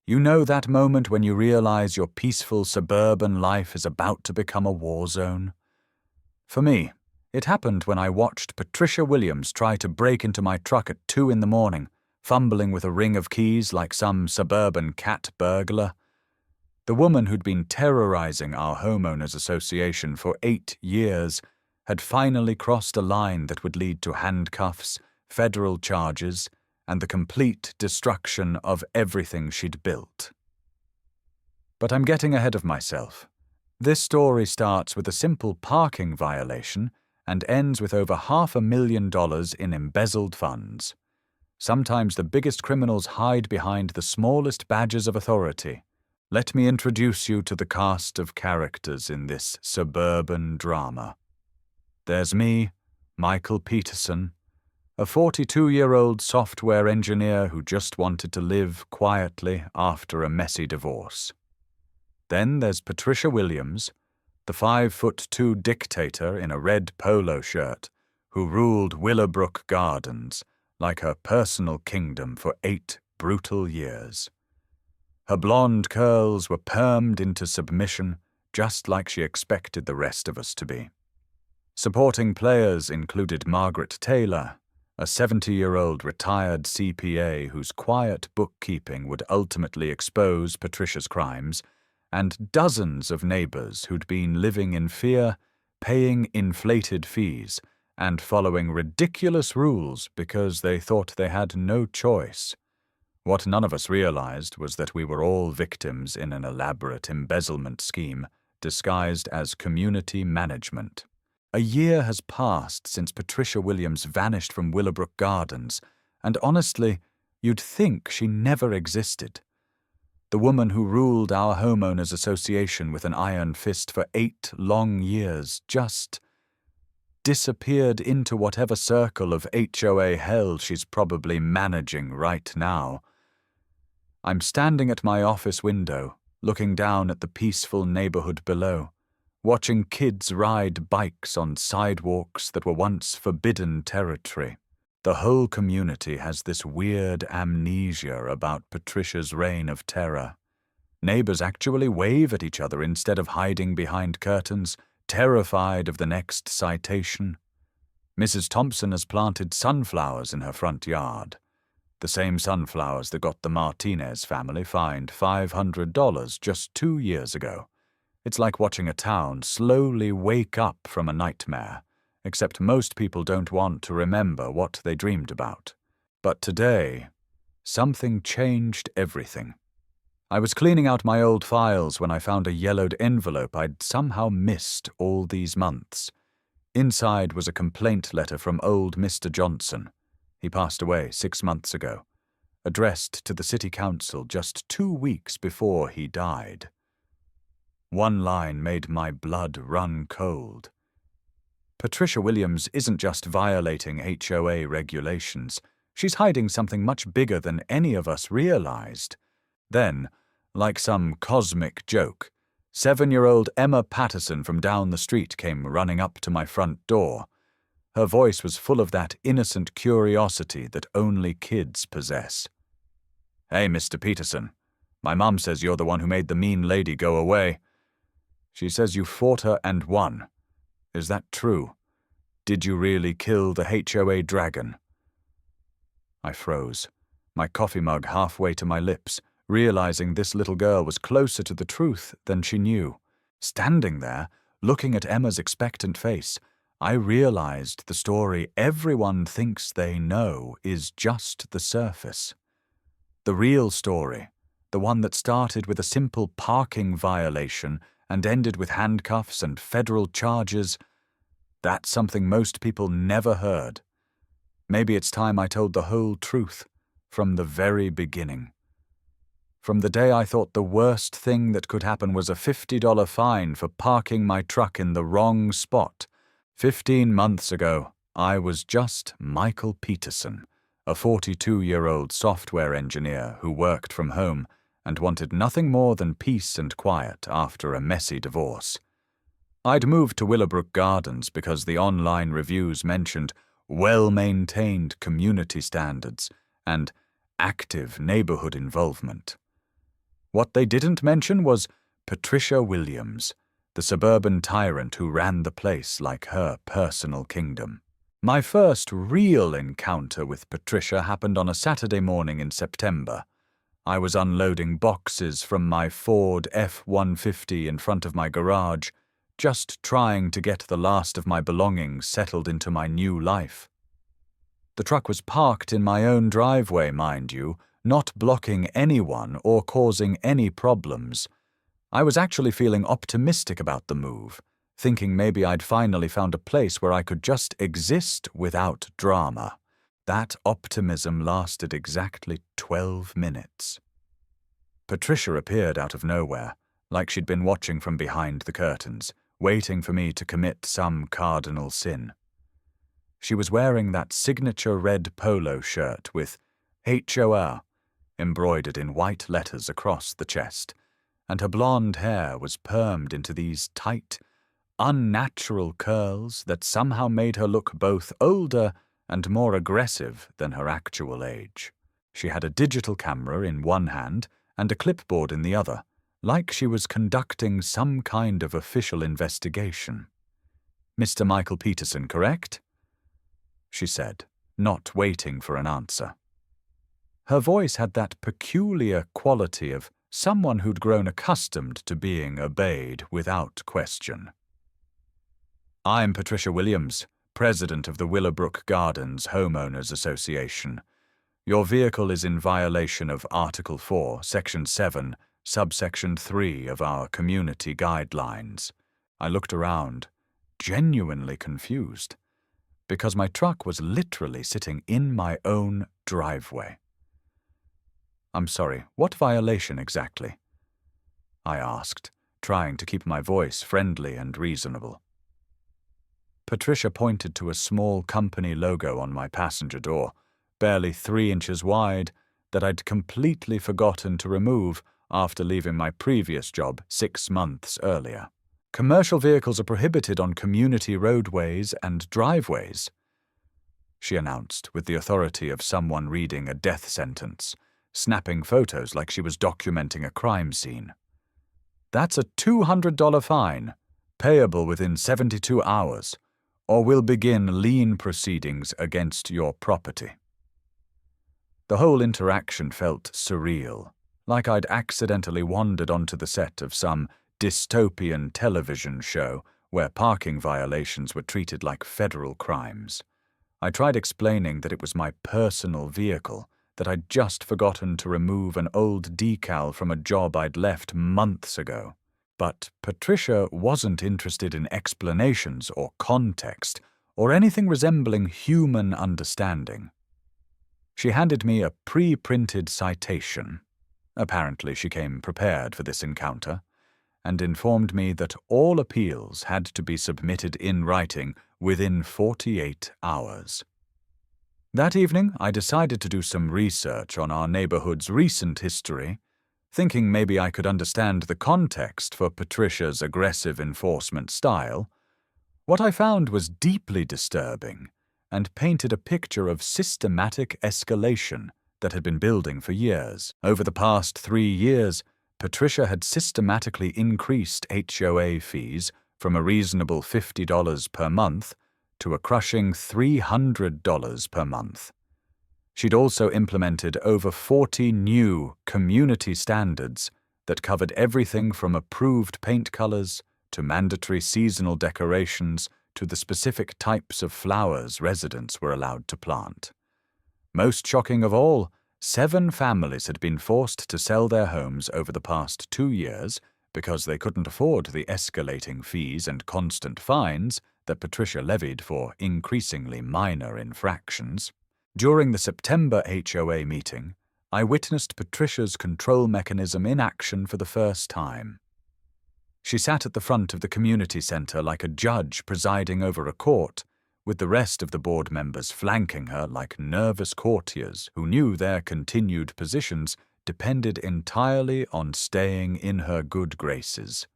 You know that moment when you realize your peaceful suburban life is about to become a war zone? For me, it happened when I watched Patricia Williams try to break into my truck at 2 in the morning, fumbling with a ring of keys like some suburban cat burglar. The woman who'd been terrorizing our homeowners association for 8 years had finally crossed a line that would lead to handcuffs, federal charges, and the complete destruction of everything she'd built. But I'm getting ahead of myself. This story starts with a simple parking violation and ends with over $500,000 in embezzled funds. Sometimes the biggest criminals hide behind the smallest badges of authority. Let me introduce you to the cast of characters in this suburban drama. There's me, Michael Peterson, a 42-year-old software engineer who just wanted to live quietly after a messy divorce. Then there's Patricia Williams, the 5'2" dictator in a red polo shirt who ruled Willowbrook Gardens like her personal kingdom for 8 brutal years. Her blonde curls were permed into submission, just like she expected the rest of us to be. Supporting players included Margaret Taylor, a 70-year-old retired CPA whose quiet bookkeeping would ultimately expose Patricia's crimes, and dozens of neighbors who'd been living in fear, paying inflated fees, and following ridiculous rules because they thought they had no choice. What none of us realized was that we were all victims in an elaborate embezzlement scheme disguised as community management. A year has passed since Patricia Williams vanished from Willowbrook Gardens, and honestly, you'd think she never existed. The woman who ruled our homeowners association with an iron fist for 8 long years just disappeared into whatever circle of HOA hell she's probably managing right now. I'm standing at my office window, looking down at the peaceful neighborhood below, watching kids ride bikes on sidewalks that were once forbidden territory. The whole community has this weird amnesia about Patricia's reign of terror. Neighbors actually wave at each other instead of hiding behind curtains, terrified of the next citation. Mrs. Thompson has planted sunflowers in her front yard. The same sunflowers that got the Martinez family fined $500 just 2 years ago. It's like watching a town slowly wake up from a nightmare, except most people don't want to remember what they dreamed about. But today, something changed everything. I was cleaning out my old files when I found a yellowed envelope I'd somehow missed all these months. Inside was a complaint letter from old Mr. Johnson. He passed away 6 months ago, addressed to the city council just 2 weeks before he died. One line made my blood run cold. Patricia Williams isn't just violating HOA regulations. She's hiding something much bigger than any of us realized. Then, like some cosmic joke, 7-year-old Emma Patterson from down the street came running up to my front door. Her voice was full of that innocent curiosity that only kids possess. "Hey, Mr. Peterson, my mom says you're the one who made the mean lady go away. She says you fought her and won. Is that true? Did you really kill the HOA dragon?" I froze, my coffee mug halfway to my lips, realizing this little girl was closer to the truth than she knew. Standing there, looking at Emma's expectant face, I realized the story everyone thinks they know is just the surface. The real story, the one that started with a simple parking violation and ended with handcuffs and federal charges, that's something most people never heard. Maybe it's time I told the whole truth, from the very beginning. From the day I thought the worst thing that could happen was a $50 fine for parking my truck in the wrong spot. 15 months ago, I was just Michael Peterson, a 42-year-old software engineer who worked from home and wanted nothing more than peace and quiet after a messy divorce. I'd moved to Willowbrook Gardens because the online reviews mentioned well-maintained community standards and active neighborhood involvement. What they didn't mention was Patricia Williams, the suburban tyrant who ran the place like her personal kingdom. My first real encounter with Patricia happened on a Saturday morning in September. I was unloading boxes from my Ford F-150 in front of my garage, just trying to get the last of my belongings settled into my new life. The truck was parked in my own driveway, mind you, not blocking anyone or causing any problems. I was actually feeling optimistic about the move, thinking maybe I'd finally found a place where I could just exist without drama. That optimism lasted exactly 12 minutes. Patricia appeared out of nowhere, like she'd been watching from behind the curtains, waiting for me to commit some cardinal sin. She was wearing that signature red polo shirt with HOA embroidered in white letters across the chest, and her blonde hair was permed into these tight, unnatural curls that somehow made her look both older and more aggressive than her actual age. She had a digital camera in one hand and a clipboard in the other, like she was conducting some kind of official investigation. "Mr. Michael Peterson, correct?" she said, not waiting for an answer. Her voice had that peculiar quality of someone who'd grown accustomed to being obeyed without question. "I'm Patricia Williams, president of the Willowbrook Gardens Homeowners Association. Your vehicle is in violation of Article 4, Section 7, Subsection 3 of our community guidelines." I looked around, genuinely confused, because my truck was literally sitting in my own driveway. "I'm sorry, what violation exactly?" I asked, trying to keep my voice friendly and reasonable. Patricia pointed to a small company logo on my passenger door, barely 3 inches wide, that I'd completely forgotten to remove after leaving my previous job 6 months earlier. "Commercial vehicles are prohibited on community roadways and driveways," she announced with the authority of someone reading a death sentence, snapping photos like she was documenting a crime scene. "That's a $200 fine, payable within 72 hours, or we'll begin lien proceedings against your property." The whole interaction felt surreal, like I'd accidentally wandered onto the set of some dystopian television show where parking violations were treated like federal crimes. I tried explaining that it was my personal vehicle, that I'd just forgotten to remove an old decal from a job I'd left months ago. But Patricia wasn't interested in explanations or context or anything resembling human understanding. She handed me a pre-printed citation. Apparently she came prepared for this encounter, and informed me that all appeals had to be submitted in writing within 48 hours. That evening, I decided to do some research on our neighborhood's recent history, thinking maybe I could understand the context for Patricia's aggressive enforcement style. What I found was deeply disturbing and painted a picture of systematic escalation that had been building for years. Over the past 3 years, Patricia had systematically increased HOA fees from a reasonable $50 per month to a crushing $300 per month. She'd also implemented over 40 new community standards that covered everything from approved paint colors to mandatory seasonal decorations to the specific types of flowers residents were allowed to plant. Most shocking of all, 7 families had been forced to sell their homes over the past 2 years because they couldn't afford the escalating fees and constant fines that Patricia levied for increasingly minor infractions. During the September HOA meeting, I witnessed Patricia's control mechanism in action for the first time. She sat at the front of the community center like a judge presiding over a court, with the rest of the board members flanking her like nervous courtiers who knew their continued positions depended entirely on staying in her good graces.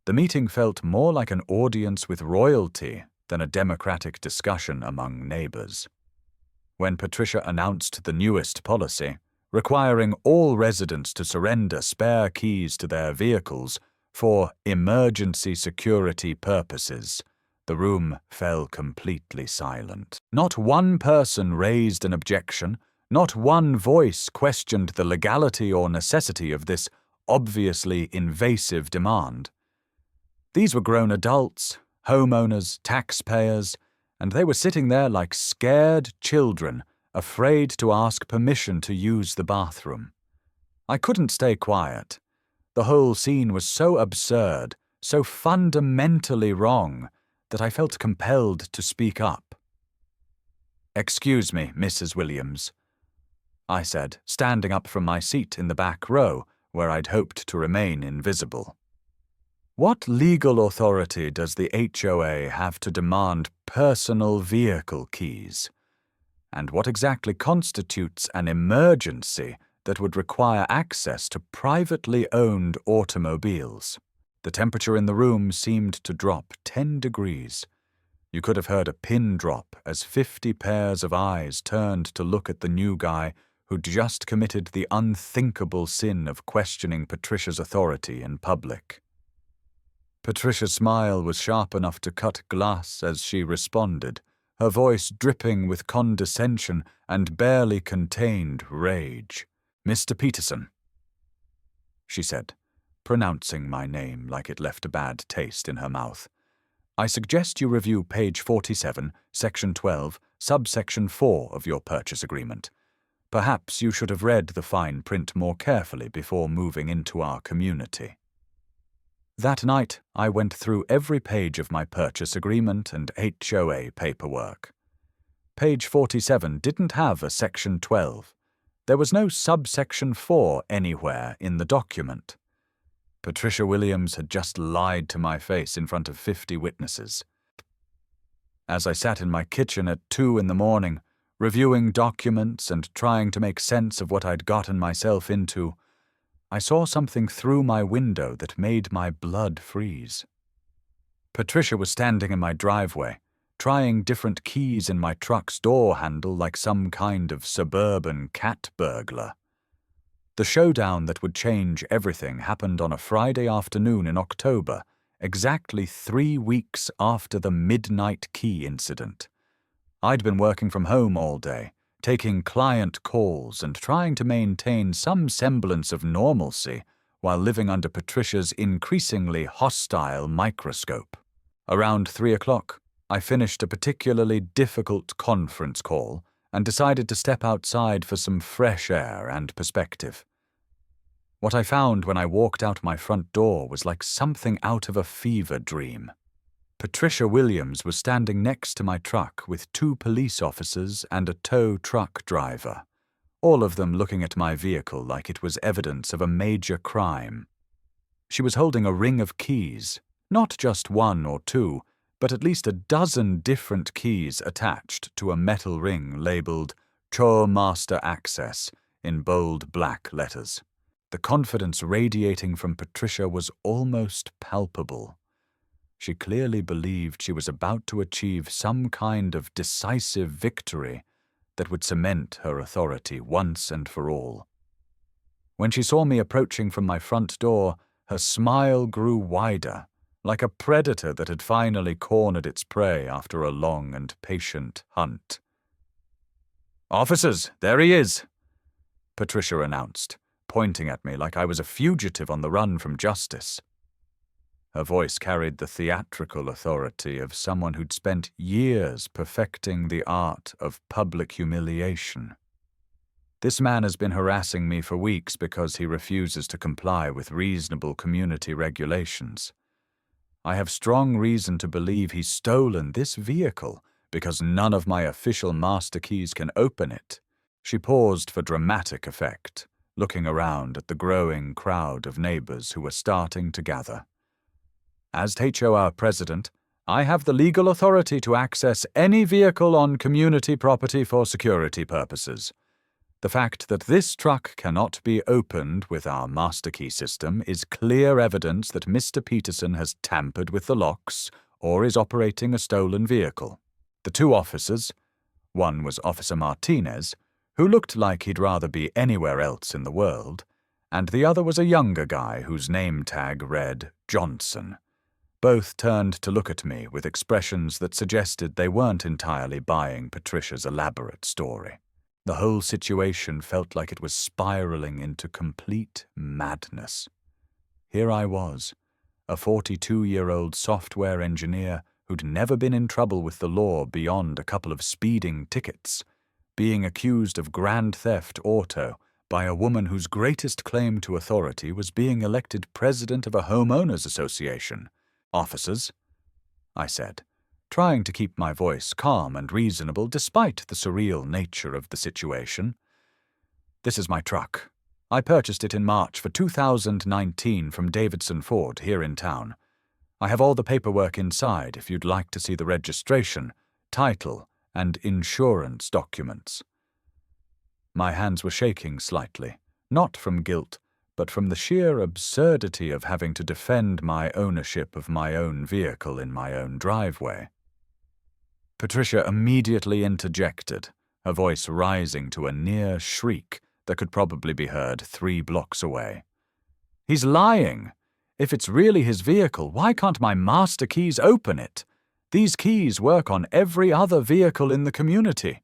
The meeting felt more like an audience with royalty than a democratic discussion among neighbors. When Patricia announced the newest policy, requiring all residents to surrender spare keys to their vehicles for emergency security purposes. The room fell completely silent. Not one person raised an objection. Not one voice questioned the legality or necessity of this obviously invasive demand. These were grown adults, homeowners, taxpayers, and they were sitting there like scared children, afraid to ask permission to use the bathroom. I couldn't stay quiet. The whole scene was so absurd, so fundamentally wrong, that I felt compelled to speak up. "Excuse me, Mrs. Williams," I said, standing up from my seat in the back row, where I'd hoped to remain invisible. "What legal authority does the HOA have to demand personal vehicle keys? And what exactly constitutes an emergency that would require access to privately owned automobiles?" The temperature in the room seemed to drop 10 degrees. You could have heard a pin drop as 50 pairs of eyes turned to look at the new guy who'd just committed the unthinkable sin of questioning Patricia's authority in public. Patricia's smile was sharp enough to cut glass as she responded, her voice dripping with condescension and barely contained rage. "Mr. Peterson," she said, pronouncing my name like it left a bad taste in her mouth, "I suggest you review page 47, section 12, subsection 4 of your purchase agreement. Perhaps you should have read the fine print more carefully before moving into our community." That night, I went through every page of my purchase agreement and HOA paperwork. Page 47 didn't have a section 12. There was no subsection 4 anywhere in the document. Patricia Williams had just lied to my face in front of 50 witnesses. As I sat in my kitchen at 2 in the morning, reviewing documents and trying to make sense of what I'd gotten myself into, I saw something through my window that made my blood freeze. Patricia was standing in my driveway, trying different keys in my truck's door handle like some kind of suburban cat burglar. The showdown that would change everything happened on a Friday afternoon in October, exactly 3 weeks after the midnight key incident. I'd been working from home all day, taking client calls and trying to maintain some semblance of normalcy while living under Patricia's increasingly hostile microscope. Around 3 o'clock, I finished a particularly difficult conference call and decided to step outside for some fresh air and perspective. What I found when I walked out my front door was like something out of a fever dream. Patricia Williams was standing next to my truck with 2 police officers and a tow truck driver, all of them looking at my vehicle like it was evidence of a major crime. She was holding a ring of keys, not just 1 or 2, but at least a dozen different keys attached to a metal ring labeled "HOA Master Access" in bold black letters. The confidence radiating from Patricia was almost palpable. She clearly believed she was about to achieve some kind of decisive victory that would cement her authority once and for all. When she saw me approaching from my front door, her smile grew wider, like a predator that had finally cornered its prey after a long and patient hunt. "Officers, there he is," Patricia announced, pointing at me like I was a fugitive on the run from justice. Her voice carried the theatrical authority of someone who'd spent years perfecting the art of public humiliation. "This man has been harassing me for weeks because he refuses to comply with reasonable community regulations. I have strong reason to believe he's stolen this vehicle because none of my official master keys can open it." She paused for dramatic effect, looking around at the growing crowd of neighbors who were starting to gather. "As HOA president, I have the legal authority to access any vehicle on community property for security purposes. The fact that this truck cannot be opened with our master key system is clear evidence that Mr. Peterson has tampered with the locks or is operating a stolen vehicle." The 2 officers, one was Officer Martinez, who looked like he'd rather be anywhere else in the world, and the other was a younger guy whose name tag read Johnson. Both turned to look at me with expressions that suggested they weren't entirely buying Patricia's elaborate story. The whole situation felt like it was spiraling into complete madness. Here I was, a 42-year-old software engineer who'd never been in trouble with the law beyond a couple of speeding tickets, being accused of grand theft auto by a woman whose greatest claim to authority was being elected president of a homeowners association. "Officers," I said, trying to keep my voice calm and reasonable despite the surreal nature of the situation. "This is my truck. I purchased it in March for 2019 from Davidson Ford here in town. I have all the paperwork inside if you'd like to see the registration, title, and insurance documents." My hands were shaking slightly, not from guilt, but from the sheer absurdity of having to defend my ownership of my own vehicle in my own driveway. Patricia immediately interjected, her voice rising to a near shriek that could probably be heard 3 blocks away. "He's lying! If it's really his vehicle, why can't my master keys open it? These keys work on every other vehicle in the community.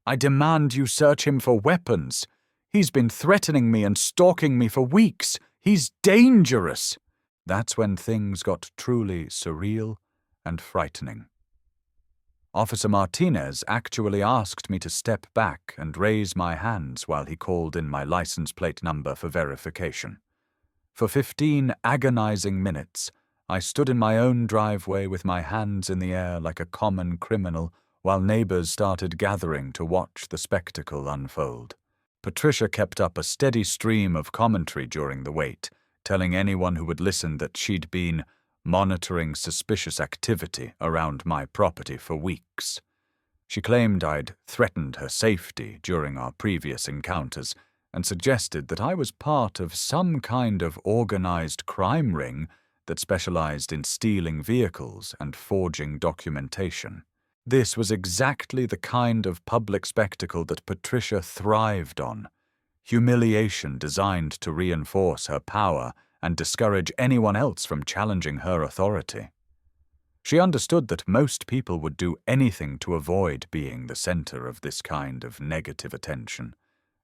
I demand you search him for weapons. He's been threatening me and stalking me for weeks. He's dangerous." That's when things got truly surreal and frightening. Officer Martinez actually asked me to step back and raise my hands while he called in my license plate number for verification. For 15 agonizing minutes, I stood in my own driveway with my hands in the air like a common criminal while neighbors started gathering to watch the spectacle unfold. Patricia kept up a steady stream of commentary during the wait, telling anyone who would listen that she'd been monitoring suspicious activity around my property for weeks. She claimed I'd threatened her safety during our previous encounters and suggested that I was part of some kind of organized crime ring that specialized in stealing vehicles and forging documentation. This was exactly the kind of public spectacle that Patricia thrived on, humiliation designed to reinforce her power and discourage anyone else from challenging her authority. She understood that most people would do anything to avoid being the center of this kind of negative attention,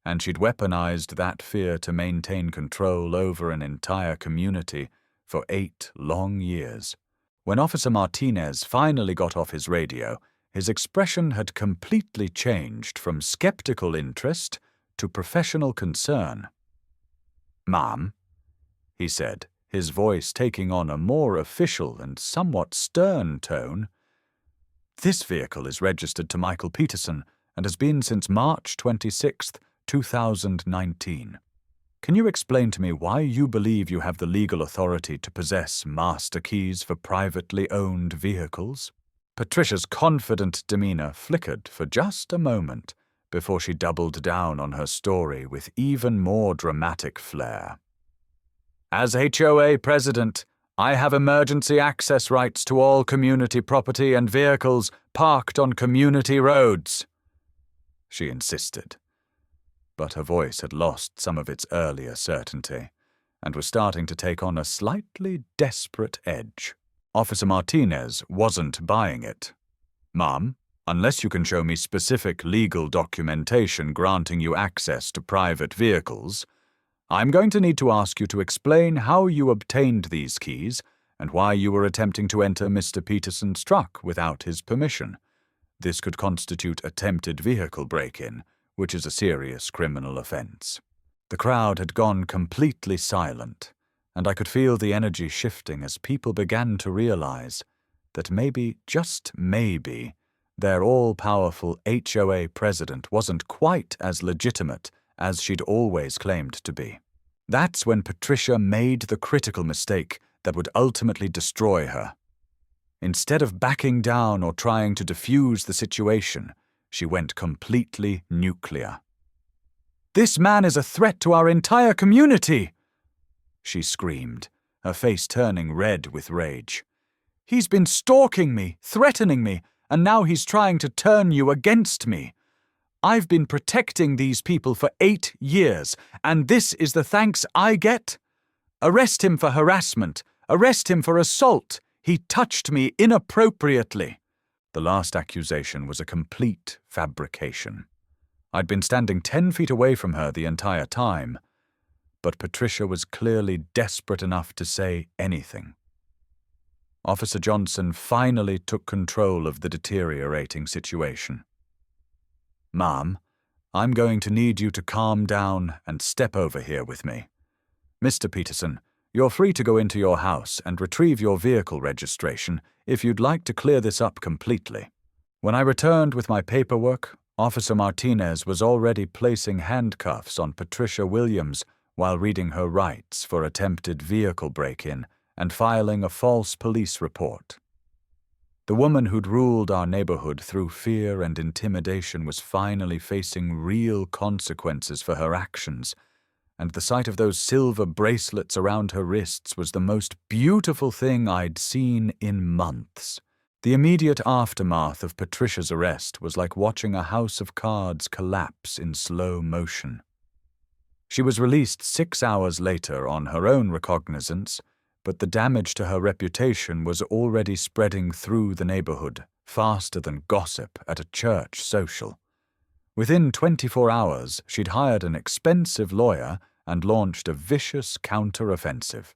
and she'd weaponized that fear to maintain control over an entire community for 8 long years. When Officer Martinez finally got off his radio, his expression had completely changed from skeptical interest to professional concern. "Ma'am," he said, his voice taking on a more official and somewhat stern tone, "this vehicle is registered to Michael Peterson and has been since March 26, 2019. Can you explain to me why you believe you have the legal authority to possess master keys for privately owned vehicles?" Patricia's confident demeanor flickered for just a moment before she doubled down on her story with even more dramatic flair. "As HOA president, I have emergency access rights to all community property and vehicles parked on community roads," she insisted. But her voice had lost some of its earlier certainty and was starting to take on a slightly desperate edge. Officer Martinez wasn't buying it. "Ma'am, unless you can show me specific legal documentation granting you access to private vehicles, I'm going to need to ask you to explain how you obtained these keys and why you were attempting to enter Mr. Peterson's truck without his permission. This could constitute attempted vehicle break-in, which is a serious criminal offense." The crowd had gone completely silent, and I could feel the energy shifting as people began to realize that maybe, just maybe, their all-powerful HOA president wasn't quite as legitimate as she'd always claimed to be. That's when Patricia made the critical mistake that would ultimately destroy her. Instead of backing down or trying to defuse the situation, she went completely nuclear. "This man is a threat to our entire community!" she screamed, her face turning red with rage. "He's been stalking me, threatening me, and now he's trying to turn you against me. I've been protecting these people for 8 years, and this is the thanks I get? Arrest him for harassment. Arrest him for assault. He touched me inappropriately." The last accusation was a complete fabrication. I'd been standing 10 feet away from her the entire time, but Patricia was clearly desperate enough to say anything. Officer Johnson finally took control of the deteriorating situation. "Ma'am, I'm going to need you to calm down and step over here with me. Mr. Peterson, you're free to go into your house and retrieve your vehicle registration if you'd like to clear this up completely." When I returned with my paperwork, Officer Martinez was already placing handcuffs on Patricia Williams while reading her rights for attempted vehicle break-in and filing a false police report. The woman who'd ruled our neighborhood through fear and intimidation was finally facing real consequences for her actions, and the sight of those silver bracelets around her wrists was the most beautiful thing I'd seen in months. The immediate aftermath of Patricia's arrest was like watching a house of cards collapse in slow motion. She was released 6 hours later on her own recognizance, but the damage to her reputation was already spreading through the neighborhood, faster than gossip at a church social. Within 24 hours, she'd hired an expensive lawyer and launched a vicious counter-offensive,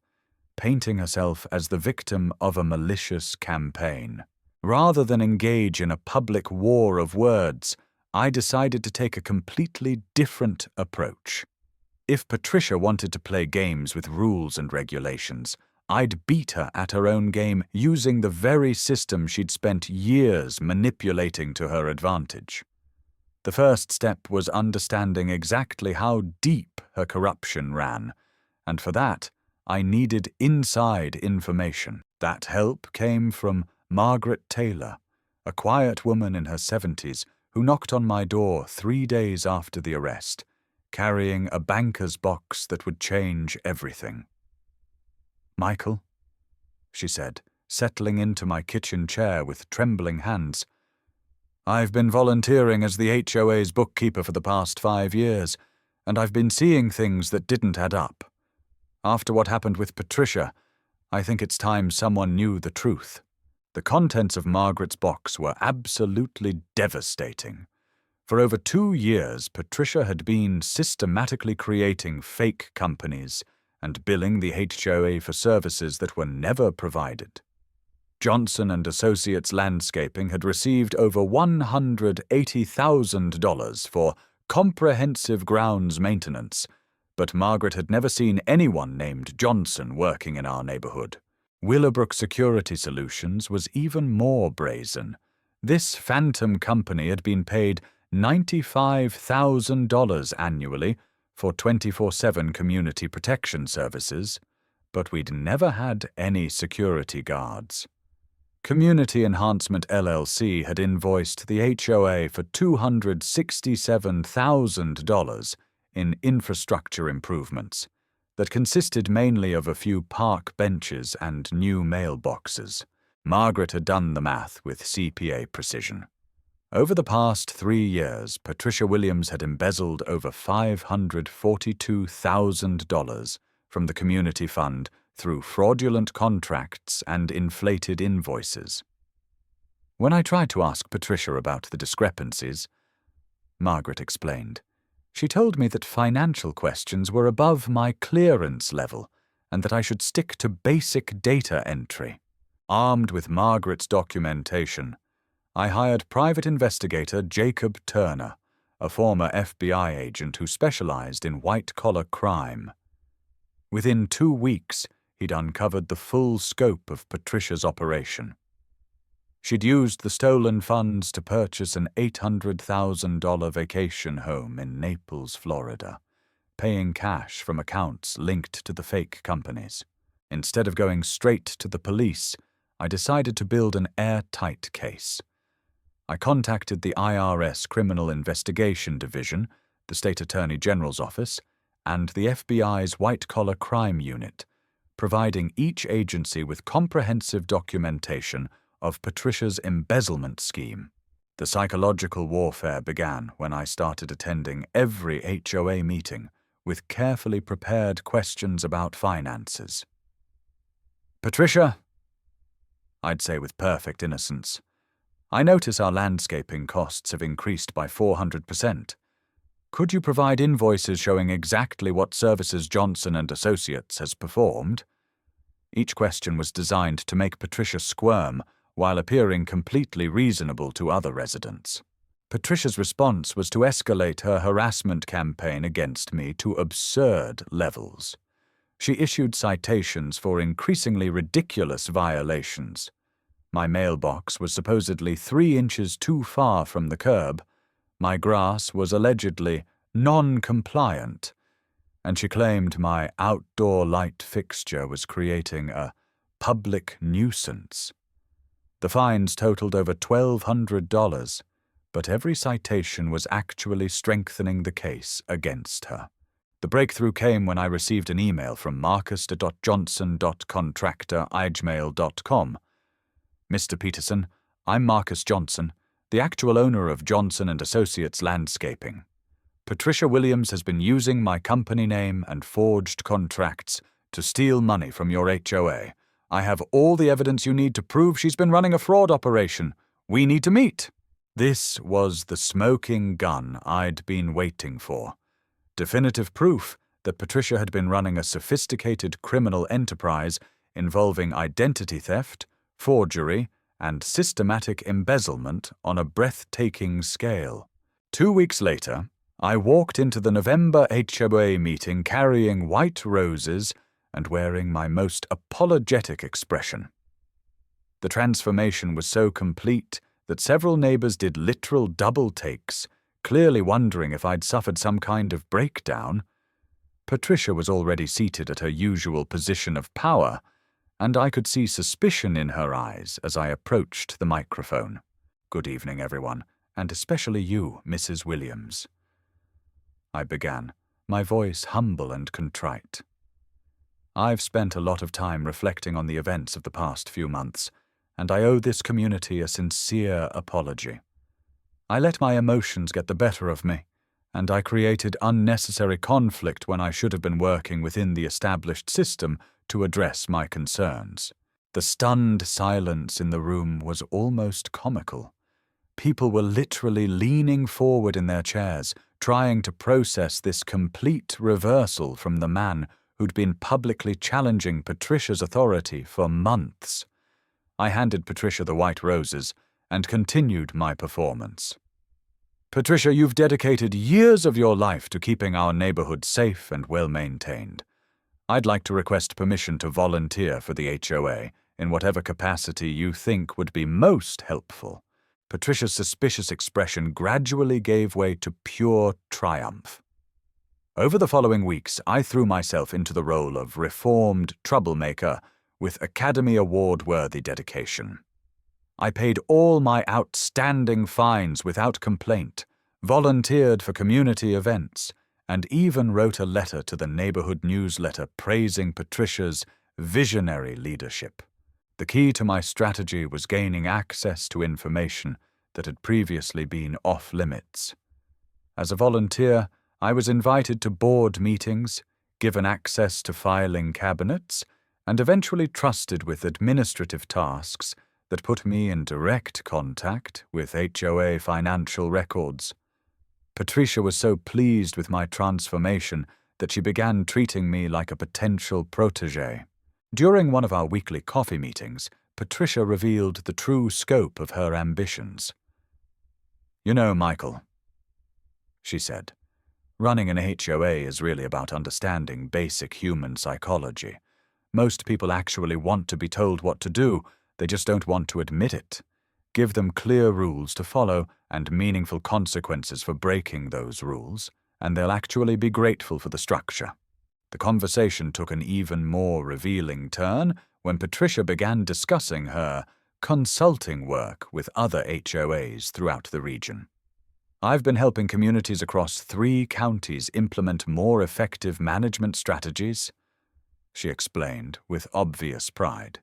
painting herself as the victim of a malicious campaign. Rather than engage in a public war of words, I decided to take a completely different approach. If Patricia wanted to play games with rules and regulations, I'd beat her at her own game using the very system she'd spent years manipulating to her advantage. The first step was understanding exactly how deep her corruption ran, and for that, I needed inside information. That help came from Margaret Taylor, a quiet woman in her 70s who knocked on my door 3 days after the arrest, carrying a banker's box that would change everything. "Michael," she said, settling into my kitchen chair with trembling hands, "I've been volunteering as the HOA's bookkeeper for the past 5 years, and I've been seeing things that didn't add up. After what happened with Patricia, I think it's time someone knew the truth." The contents of Margaret's box were absolutely devastating. For over 2 years, Patricia had been systematically creating fake companies and billing the HOA for services that were never provided. Johnson and Associates Landscaping had received over $180,000 for comprehensive grounds maintenance, but Margaret had never seen anyone named Johnson working in our neighborhood. Willowbrook Security Solutions was even more brazen. This phantom company had been paid $95,000 annually for 24/7 community protection services, but we'd never had any security guards. Community Enhancement LLC had invoiced the HOA for $267,000 in infrastructure improvements that consisted mainly of a few park benches and new mailboxes. Margaret had done the math with CPA precision. Over the past 3 years, Patricia Williams had embezzled over $542,000 from the community fund through fraudulent contracts and inflated invoices. When I tried to ask Patricia about the discrepancies, Margaret explained. She told me that financial questions were above my clearance level and that I should stick to basic data entry. Armed with Margaret's documentation, I hired private investigator Jacob Turner, a former FBI agent who specialized in white-collar crime. Within 2 weeks, he'd uncovered the full scope of Patricia's operation. She'd used the stolen funds to purchase an $800,000 vacation home in Naples, Florida, paying cash from accounts linked to the fake companies. Instead of going straight to the police, I decided to build an airtight case. I contacted the IRS Criminal Investigation Division, the State Attorney General's Office, and the FBI's White-Collar Crime Unit, providing each agency with comprehensive documentation of Patricia's embezzlement scheme. The psychological warfare began when I started attending every HOA meeting with carefully prepared questions about finances. "Patricia," I'd say with perfect innocence, "I notice our landscaping costs have increased by 400%. Could you provide invoices showing exactly what services Johnson & Associates has performed?" Each question was designed to make Patricia squirm while appearing completely reasonable to other residents. Patricia's response was to escalate her harassment campaign against me to absurd levels. She issued citations for increasingly ridiculous violations. My mailbox was supposedly 3 inches too far from the curb, my grass was allegedly non-compliant, and she claimed my outdoor light fixture was creating a public nuisance. The fines totaled over $1,200, but every citation was actually strengthening the case against her. The breakthrough came when I received an email from marcus.johnson.contractor@gmail.com. "Mr. Peterson, I'm Marcus Johnson, the actual owner of Johnson & Associates Landscaping. Patricia Williams has been using my company name and forged contracts to steal money from your HOA. I have all the evidence you need to prove she's been running a fraud operation. We need to meet." This was the smoking gun I'd been waiting for. Definitive proof that Patricia had been running a sophisticated criminal enterprise involving identity theft, forgery, and systematic embezzlement on a breathtaking scale. 2 weeks later, I walked into the November HOA meeting carrying white roses and wearing my most apologetic expression. The transformation was so complete that several neighbors did literal double takes, clearly wondering if I'd suffered some kind of breakdown. Patricia was already seated at her usual position of power, and I could see suspicion in her eyes as I approached the microphone. "Good evening, everyone, and especially you, Mrs. Williams," I began, my voice humble and contrite. "I've spent a lot of time reflecting on the events of the past few months, and I owe this community a sincere apology. I let my emotions get the better of me, and I created unnecessary conflict when I should have been working within the established system to address my concerns." The stunned silence in the room was almost comical. People were literally leaning forward in their chairs, trying to process this complete reversal from the man who'd been publicly challenging Patricia's authority for months. I handed Patricia the white roses and continued my performance. "Patricia, you've dedicated years of your life to keeping our neighborhood safe and well-maintained. I'd like to request permission to volunteer for the HOA in whatever capacity you think would be most helpful." Patricia's suspicious expression gradually gave way to pure triumph. Over the following weeks, I threw myself into the role of reformed troublemaker with Academy Award-worthy dedication. I paid all my outstanding fines without complaint, volunteered for community events, and even wrote a letter to the neighborhood newsletter praising Patricia's visionary leadership. The key to my strategy was gaining access to information that had previously been off-limits. As a volunteer, I was invited to board meetings, given access to filing cabinets, and eventually trusted with administrative tasks that put me in direct contact with HOA financial records. Patricia was so pleased with my transformation that she began treating me like a potential protégé. During one of our weekly coffee meetings, Patricia revealed the true scope of her ambitions. "You know, Michael," she said, "running an HOA is really about understanding basic human psychology. Most people actually want to be told what to do, they just don't want to admit it. Give them clear rules to follow and meaningful consequences for breaking those rules, and they'll actually be grateful for the structure." The conversation took an even more revealing turn when Patricia began discussing her consulting work with other HOAs throughout the region. "I've been helping communities across 3 counties implement more effective management strategies," she explained with obvious pride.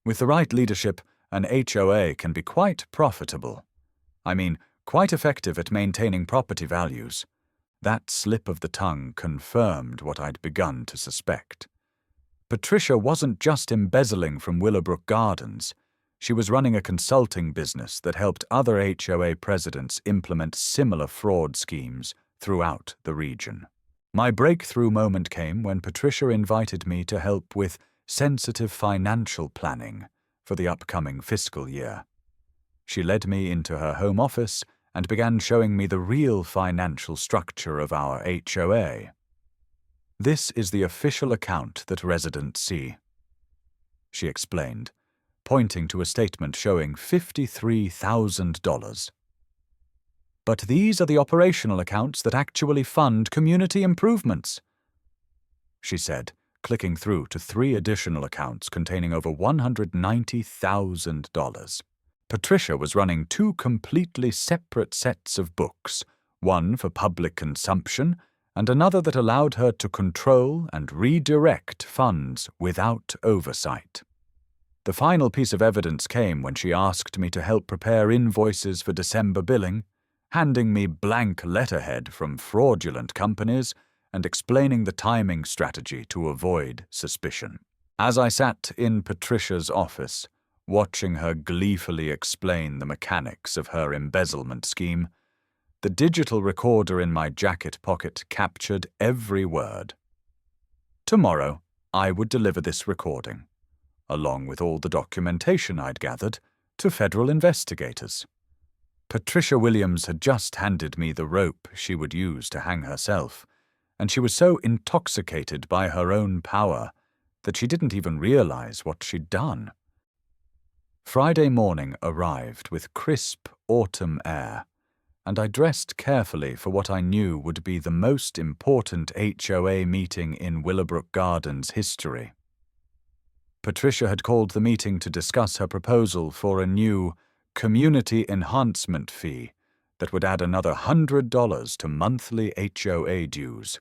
"With the right leadership, an HOA can be quite profitable. I mean, quite effective at maintaining property values. That slip of the tongue confirmed what I'd begun to suspect. Patricia wasn't just embezzling from Willowbrook Gardens. She was running a consulting business that helped other HOA presidents implement similar fraud schemes throughout the region. My breakthrough moment came when Patricia invited me to help with sensitive financial planning for the upcoming fiscal year. She led me into her home office and began showing me the real financial structure of our HOA. "This is the official account that residents see," she explained, pointing to a statement showing $53,000. "But these are the operational accounts that actually fund community improvements," she said, clicking through to 3 additional accounts containing over $190,000. Patricia was running 2 completely separate sets of books, one for public consumption and another that allowed her to control and redirect funds without oversight. The final piece of evidence came when she asked me to help prepare invoices for December billing, handing me blank letterhead from fraudulent companies and explaining the timing strategy to avoid suspicion. As I sat in Patricia's office, watching her gleefully explain the mechanics of her embezzlement scheme, the digital recorder in my jacket pocket captured every word. Tomorrow, I would deliver this recording, along with all the documentation I'd gathered, to federal investigators. Patricia Williams had just handed me the rope she would use to hang herself, and she was so intoxicated by her own power that she didn't even realize what she'd done. Friday morning arrived with crisp autumn air, and I dressed carefully for what I knew would be the most important HOA meeting in Willowbrook Gardens history. Patricia had called the meeting to discuss her proposal for a new community enhancement fee that would add another $100 to monthly HOA dues,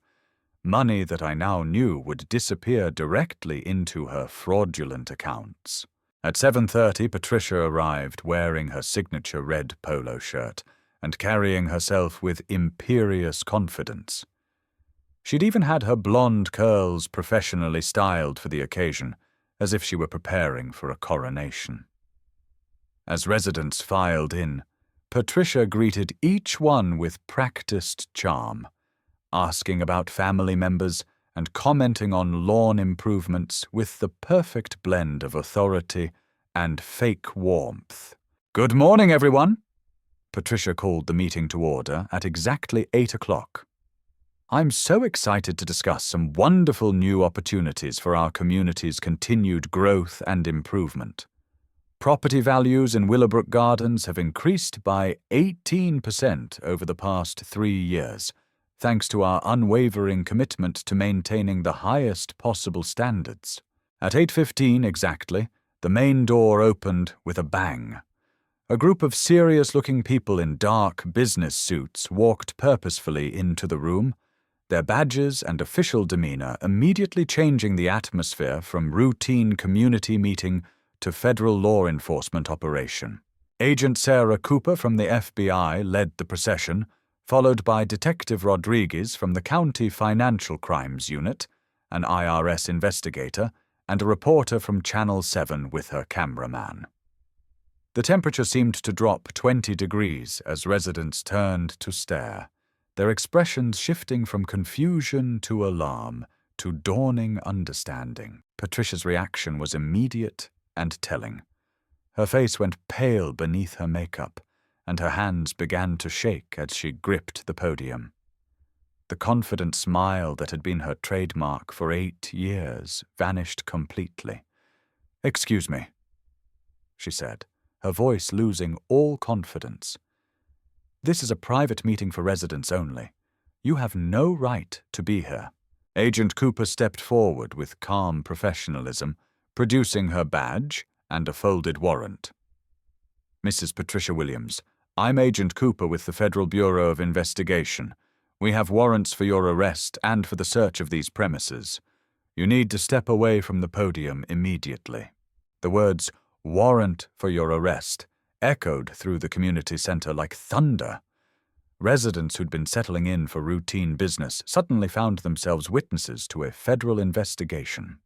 money that I now knew would disappear directly into her fraudulent accounts. At 7:30, Patricia arrived wearing her signature red polo shirt and carrying herself with imperious confidence. She'd even had her blonde curls professionally styled for the occasion, as if she were preparing for a coronation. As residents filed in, Patricia greeted each one with practiced charm, asking about family members and commenting on lawn improvements with the perfect blend of authority and fake warmth. "Good morning, everyone," Patricia called the meeting to order at exactly 8 o'clock. "I'm so excited to discuss some wonderful new opportunities for our community's continued growth and improvement. Property values in Willowbrook Gardens have increased by 18% over the past 3 years, thanks to our unwavering commitment to maintaining the highest possible standards." At 8:15 exactly, the main door opened with a bang. A group of serious-looking people in dark business suits walked purposefully into the room, their badges and official demeanor immediately changing the atmosphere from routine community meeting to federal law enforcement operation. Agent Sarah Cooper from the FBI led the procession, followed by Detective Rodriguez from the County Financial Crimes Unit, an IRS investigator, and a reporter from Channel 7 with her cameraman. The temperature seemed to drop 20 degrees as residents turned to stare, their expressions shifting from confusion to alarm to dawning understanding. Patricia's reaction was immediate and telling. Her face went pale beneath her makeup, and her hands began to shake as she gripped the podium. The confident smile that had been her trademark for 8 years vanished completely. "Excuse me," she said, her voice losing all confidence. "This is a private meeting for residents only. You have no right to be here." Agent Cooper stepped forward with calm professionalism, producing her badge and a folded warrant. "Mrs. Patricia Williams, I'm Agent Cooper with the Federal Bureau of Investigation. We have warrants for your arrest and for the search of these premises. You need to step away from the podium immediately." The words "warrant for your arrest" echoed through the community center like thunder. Residents who'd been settling in for routine business suddenly found themselves witnesses to a federal investigation.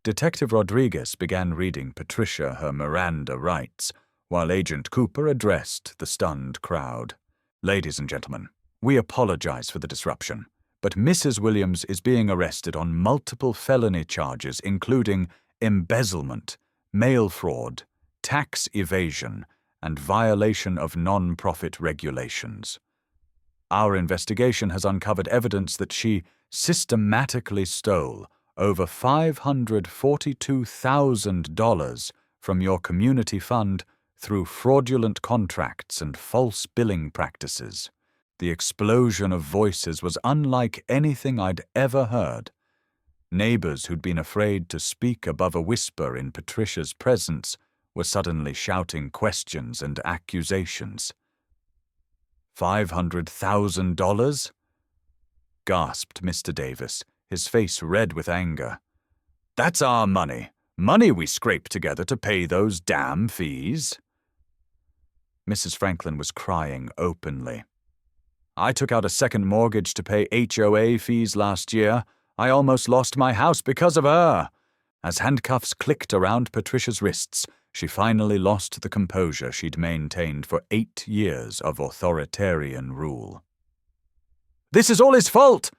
Detective Rodriguez began reading Patricia her Miranda rights, while Agent Cooper addressed the stunned crowd. "Ladies and gentlemen, we apologize for the disruption, but Mrs. Williams is being arrested on multiple felony charges including embezzlement, mail fraud, tax evasion, and violation of non-profit regulations. Our investigation has uncovered evidence that she systematically stole over $542,000 from your community fund through fraudulent contracts and false billing practices." The explosion of voices was unlike anything I'd ever heard. Neighbors who'd been afraid to speak above a whisper in Patricia's presence were suddenly shouting questions and accusations. $500,000? Gasped Mr. Davis, his face red with anger. "That's our money. Money we scraped together to pay those damn fees." Mrs. Franklin was crying openly. "I took out a second mortgage to pay HOA fees last year. I almost lost my house because of her." As handcuffs clicked around Patricia's wrists, she finally lost the composure she'd maintained for 8 years of authoritarian rule. "This is all his fault!"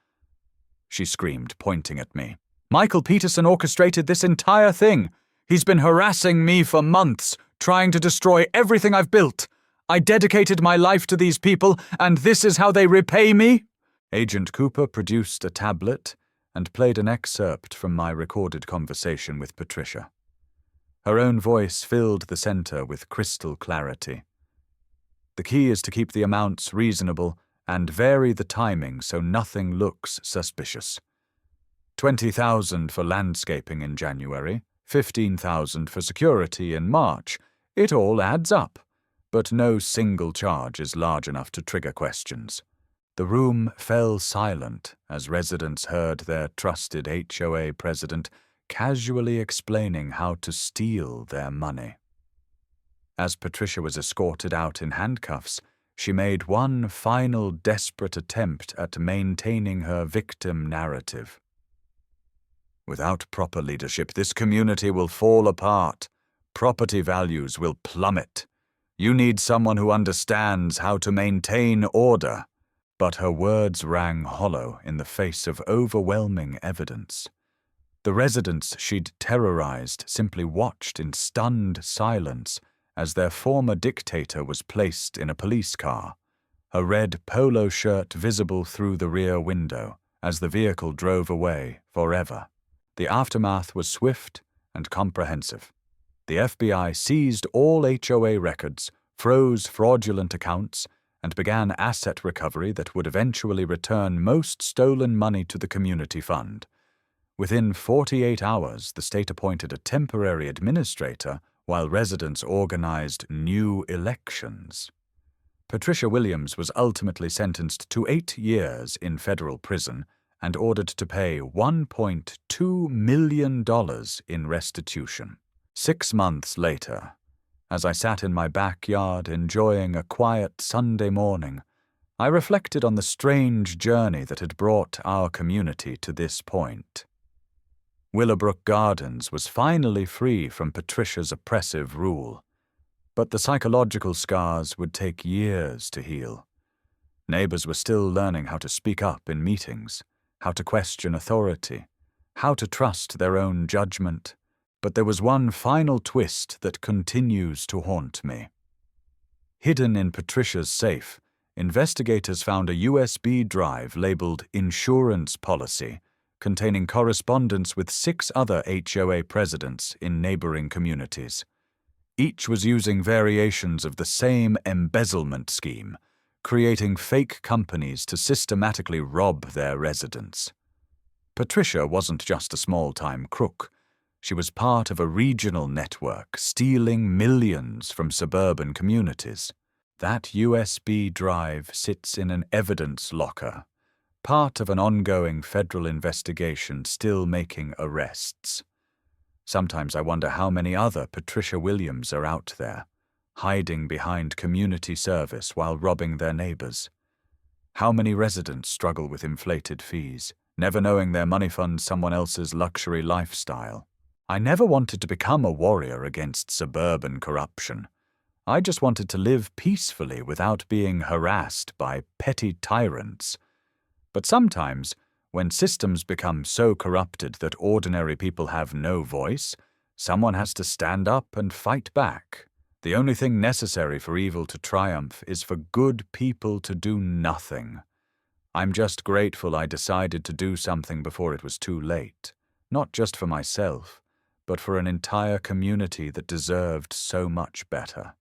she screamed, pointing at me. "Michael Peterson orchestrated this entire thing. He's been harassing me for months, trying to destroy everything I've built. I dedicated my life to these people, and this is how they repay me?" Agent Cooper produced a tablet and played an excerpt from my recorded conversation with Patricia. Her own voice filled the center with crystal clarity. "The key is to keep the amounts reasonable and vary the timing so nothing looks suspicious. $20,000 for landscaping in January, $15,000 for security in March. It all adds up. But no single charge is large enough to trigger questions." The room fell silent as residents heard their trusted HOA president casually explaining how to steal their money. As Patricia was escorted out in handcuffs, she made one final desperate attempt at maintaining her victim narrative. "Without proper leadership, this community will fall apart. Property values will plummet. You need someone who understands how to maintain order." But her words rang hollow in the face of overwhelming evidence. The residents she'd terrorized simply watched in stunned silence as their former dictator was placed in a police car, a red polo shirt visible through the rear window as the vehicle drove away forever. The aftermath was swift and comprehensive. The FBI seized all HOA records, froze fraudulent accounts, and began asset recovery that would eventually return most stolen money to the community fund. Within 48 hours, the state appointed a temporary administrator while residents organized new elections. Patricia Williams was ultimately sentenced to 8 years in federal prison and ordered to pay $1.2 million in restitution. 6 months later, as I sat in my backyard enjoying a quiet Sunday morning, I reflected on the strange journey that had brought our community to this point. Willowbrook Gardens was finally free from Patricia's oppressive rule, but the psychological scars would take years to heal. Neighbors were still learning how to speak up in meetings, how to question authority, how to trust their own judgment. But there was one final twist that continues to haunt me. Hidden in Patricia's safe, investigators found a USB drive labeled Insurance Policy, containing correspondence with 6 other HOA presidents in neighboring communities. Each was using variations of the same embezzlement scheme, creating fake companies to systematically rob their residents. Patricia wasn't just a small-time crook. She was part of a regional network stealing millions from suburban communities. That USB drive sits in an evidence locker, part of an ongoing federal investigation still making arrests. Sometimes I wonder how many other Patricia Williams are out there, hiding behind community service while robbing their neighbors. How many residents struggle with inflated fees, never knowing their money funds someone else's luxury lifestyle? I never wanted to become a warrior against suburban corruption. I just wanted to live peacefully without being harassed by petty tyrants. But sometimes, when systems become so corrupted that ordinary people have no voice, someone has to stand up and fight back. The only thing necessary for evil to triumph is for good people to do nothing. I'm just grateful I decided to do something before it was too late, not just for myself, but for an entire community that deserved so much better.